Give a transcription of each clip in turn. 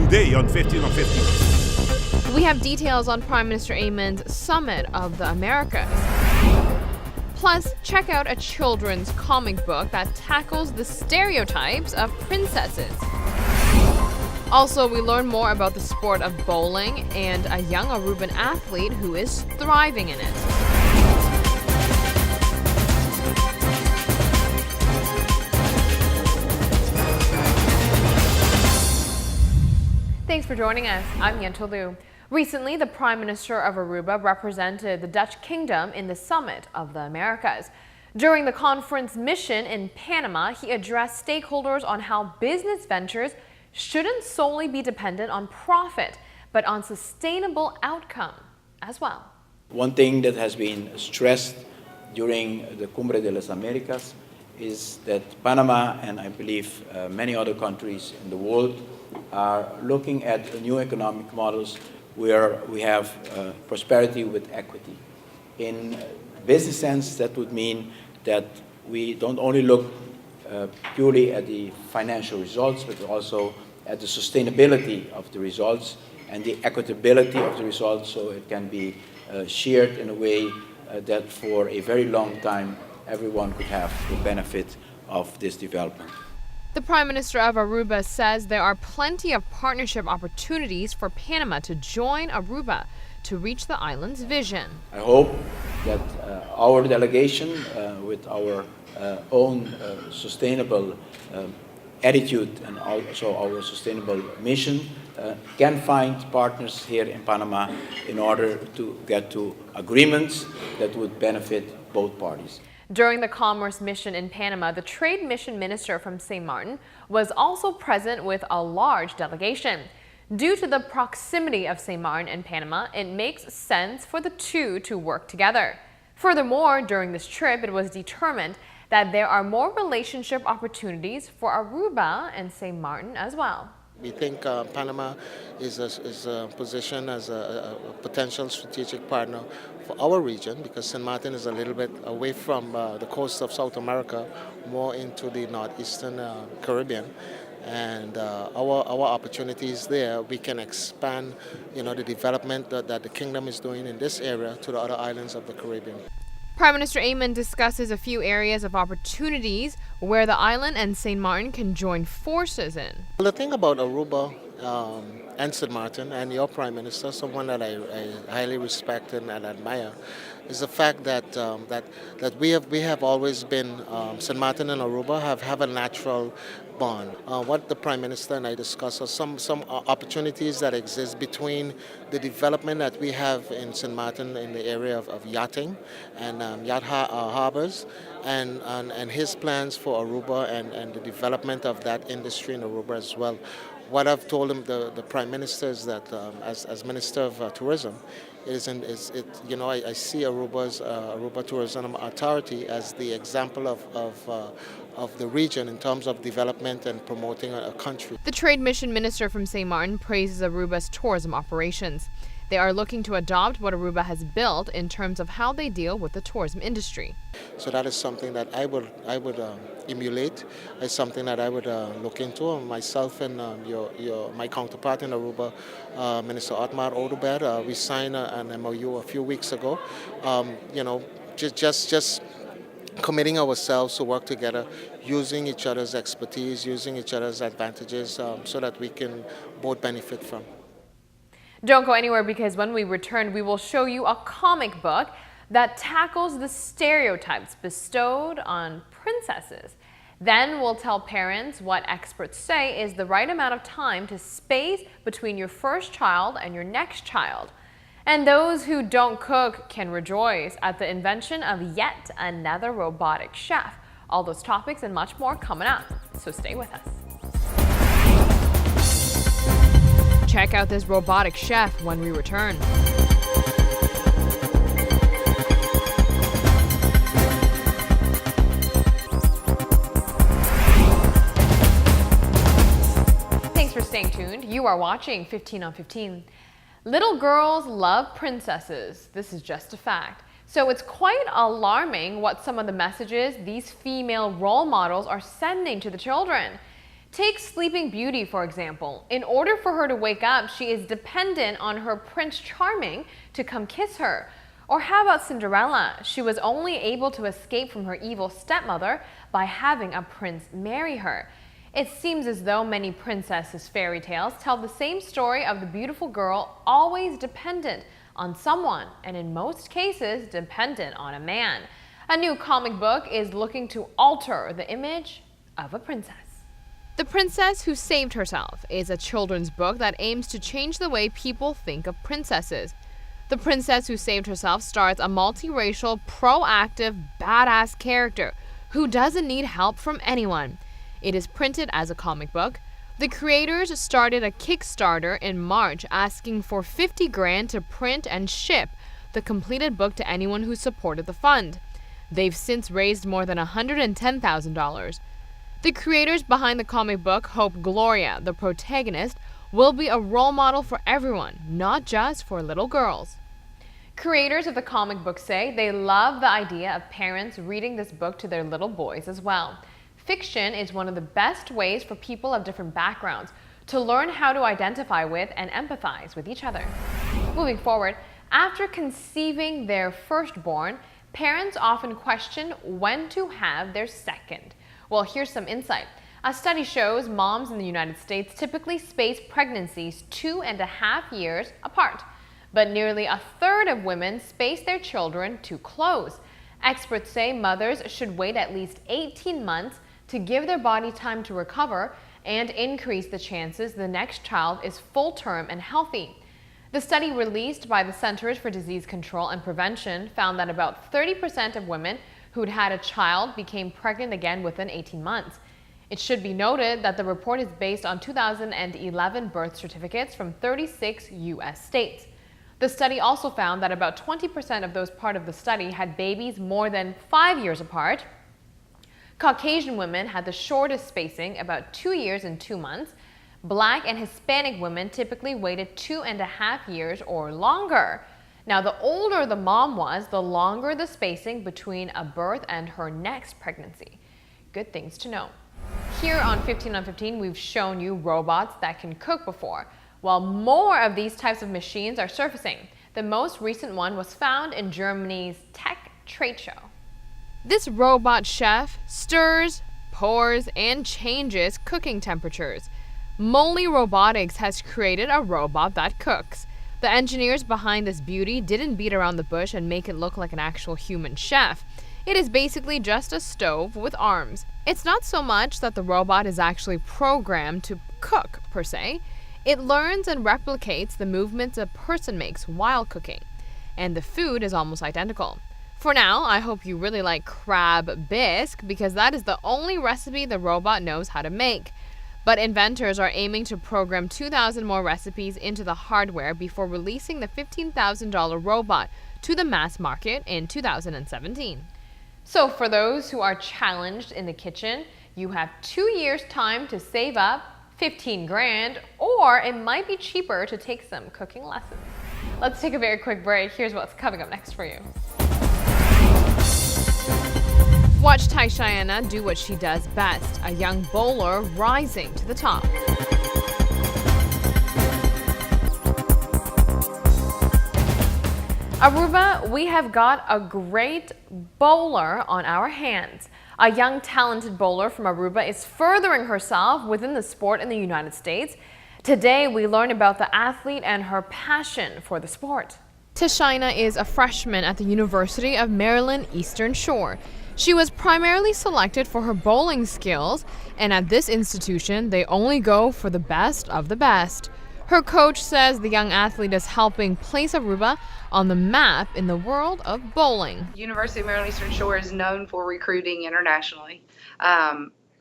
today on 15 on 15. We have details on Prime Minister Ayman's Summit of the Americas. Plus, check out a children's comic book that tackles the stereotypes of princesses. Also, we learn more about the sport of bowling and a young Aruban athlete who is thriving in it. Thanks for joining us. I'm Yentl Lieuw. Recently, the Prime Minister of Aruba represented the Dutch Kingdom in the Summit of the Americas. During the conference mission in Panama, he addressed stakeholders on how business ventures shouldn't solely be dependent on profit, but on sustainable outcome as well. One thing that has been stressed during the Cumbre de las Americas is that Panama and I believe many other countries in the world are looking at new economic models where we have prosperity with equity. In business sense, that would mean that we don't only look purely at the financial results, but also at the sustainability of the results and the equitability of the results, so it can be shared in a way that for a very long time everyone could have the benefit of this development. The Prime Minister of Aruba says there are plenty of partnership opportunities for Panama to join Aruba to reach the island's vision. I hope that our delegation, with our own sustainable attitude and also our sustainable mission, can find partners here in Panama in order to get to agreements that would benefit both parties. During the Commerce mission in Panama, the Trade Mission Minister from St. Martin was also present with a large delegation. Due to the proximity of St. Martin and Panama, it makes sense for the two to work together. Furthermore, during this trip, it was determined that there are more relationship opportunities for Aruba and St. Martin as well. We think Panama is positioned as a potential strategic partner for our region because St. Martin is a little bit away from the coast of South America, more into the northeastern Caribbean. And our opportunities there, we can expand, the development that the kingdom is doing in this area to the other islands of the Caribbean. Prime Minister Ayman discusses a few areas of opportunities where the island and St. Martin can join forces in. The thing about Aruba and St. Martin and your Prime Minister, someone that I highly respect and admire, is the fact that that we have always been, St. Martin and Aruba have a natural bond. What the Prime Minister and I discussed are some opportunities that exist between the development that we have in St. Martin in the area of yachting and yacht harbors and his plans for Aruba and the development of that industry in Aruba as well. What I've told him, the Prime Minister, is that as Minister of Tourism, I see Aruba Tourism Authority as the example of the region in terms of development and promoting a country. The Trade Mission Minister from St. Martin praises Aruba's tourism operations. They are looking to adopt what Aruba has built in terms of how they deal with the tourism industry. So that is something that I would emulate. It's something that I would look into. Myself and my counterpart in Aruba, Minister Otmar Oduber, we signed an MOU a few weeks ago. Just committing ourselves to work together, using each other's expertise, using each other's advantages, so that we can both benefit from. Don't go anywhere, because when we return, we will show you a comic book that tackles the stereotypes bestowed on princesses. Then we'll tell parents what experts say is the right amount of time to space between your first child and your next child. And those who don't cook can rejoice at the invention of yet another robotic chef. All those topics and much more coming up, so stay with us. Check out this robotic chef when we return. Thanks for staying tuned. You are watching 15 on 15. Little girls love princesses. This is just a fact. So it's quite alarming what some of the messages these female role models are sending to the children. Take Sleeping Beauty, for example. In order for her to wake up, she is dependent on her Prince Charming to come kiss her. Or how about Cinderella? She was only able to escape from her evil stepmother by having a prince marry her. It seems as though many princesses' fairy tales tell the same story of the beautiful girl always dependent on someone, and in most cases dependent on a man. A new comic book is looking to alter the image of a princess. The Princess Who Saved Herself is a children's book that aims to change the way people think of princesses. The Princess Who Saved Herself stars a multiracial, proactive, badass character who doesn't need help from anyone. It is printed as a comic book. The creators started a Kickstarter in March asking for 50 grand to print and ship the completed book to anyone who supported the fund. They've since raised more than $110,000. The creators behind the comic book hope Gloria, the protagonist, will be a role model for everyone, not just for little girls. Creators of the comic book say they love the idea of parents reading this book to their little boys as well. Fiction is one of the best ways for people of different backgrounds to learn how to identify with and empathize with each other. Moving forward, after conceiving their firstborn, parents often question when to have their second. Well, here's some insight. A study shows moms in the United States typically space pregnancies 2.5 years apart, but nearly a third of women space their children too close. Experts say mothers should wait at least 18 months to give their body time to recover and increase the chances the next child is full-term and healthy. The study released by the Centers for Disease Control and Prevention found that about 30% of women who'd had a child became pregnant again within 18 months. It should be noted that the report is based on 2011 birth certificates from 36 U.S. states. The study also found that about 20% of those part of the study had babies more than 5 years apart. Caucasian women had the shortest spacing, about 2 years and 2 months. Black and Hispanic women typically waited 2.5 years or longer. Now, the older the mom was, the longer the spacing between a birth and her next pregnancy. Good things to know. Here on 15 on 15, we've shown you robots that can cook before, while more of these types of machines are surfacing. The most recent one was found in Germany's tech trade show. This robot chef stirs, pours, and changes cooking temperatures. Molly Robotics has created a robot that cooks. The engineers behind this beauty didn't beat around the bush and make it look like an actual human chef. It is basically just a stove with arms. It's not so much that the robot is actually programmed to cook, per se. It learns and replicates the movements a person makes while cooking. And the food is almost identical. For now, I hope you really like crab bisque because that is the only recipe the robot knows how to make. But inventors are aiming to program 2,000 more recipes into the hardware before releasing the $15,000 robot to the mass market in 2017. So for those who are challenged in the kitchen, you have 2 years time to save up 15 grand, or it might be cheaper to take some cooking lessons. Let's take a very quick break. Here's what's coming up next for you. Watch Taishayana do what she does best, a young bowler rising to the top. Aruba, we have got a great bowler on our hands. A young talented bowler from Aruba is furthering herself within the sport in the United States. Today, we learn about the athlete and her passion for the sport. Tashaina is a freshman at the University of Maryland Eastern Shore. She was primarily selected for her bowling skills, and at this institution, they only go for the best of the best. Her coach says the young athlete is helping place Aruba on the map in the world of bowling. University of Maryland Eastern Shore is known for recruiting internationally.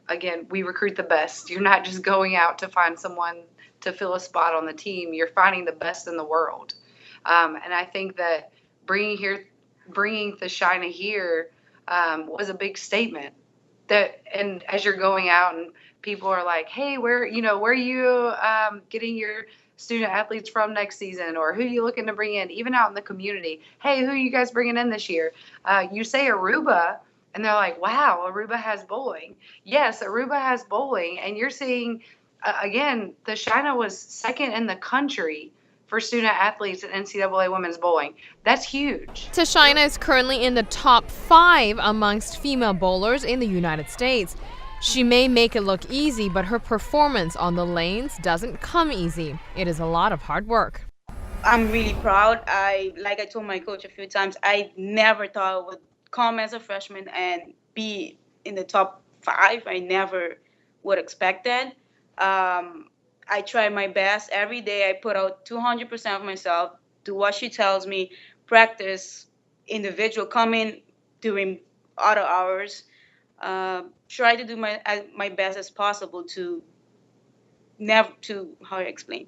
Again, we recruit the best. You're not just going out to find someone to fill a spot on the team. You're finding the best in the world. And I think that bringing Tashaina here was a big statement. And as you're going out and people are like, hey, where are you getting your student athletes from next season, or who are you looking to bring in, even out in the community? Hey, who are you guys bringing in this year? You say Aruba, And they're like, wow, Aruba has bowling. Yes, Aruba has bowling. And you're seeing, again, the China was second in the country for student athletes at NCAA women's bowling. That's huge. Tashina is currently in the top 5 amongst female bowlers in the United States. She may make it look easy, but her performance on the lanes doesn't come easy. It is a lot of hard work. I'm really proud. Like I told my coach a few times, I never thought I would come as a freshman and be in the top 5. I never would expect that. I try my best every day. I put out 200% of myself, do what she tells me, practice individual, come in during other hours, try to do my best as possible to never to how I explain.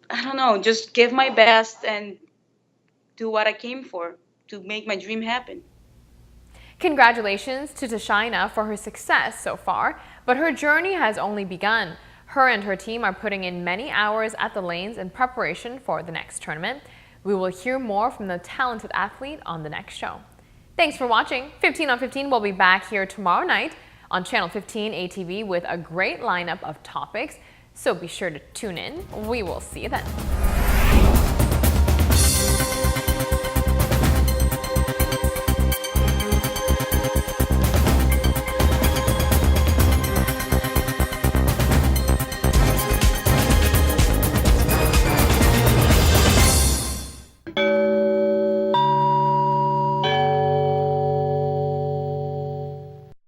I don't know, just give my best and do what I came for to make my dream happen. Congratulations to Tashina for her success so far, but her journey has only begun. Her and her team are putting in many hours at the lanes in preparation for the next tournament. We will hear more from the talented athlete on the next show. Thanks for watching. 15 on 15 will be back here tomorrow night on Channel 15 ATV with a great lineup of topics, so be sure to tune in. We will see you then.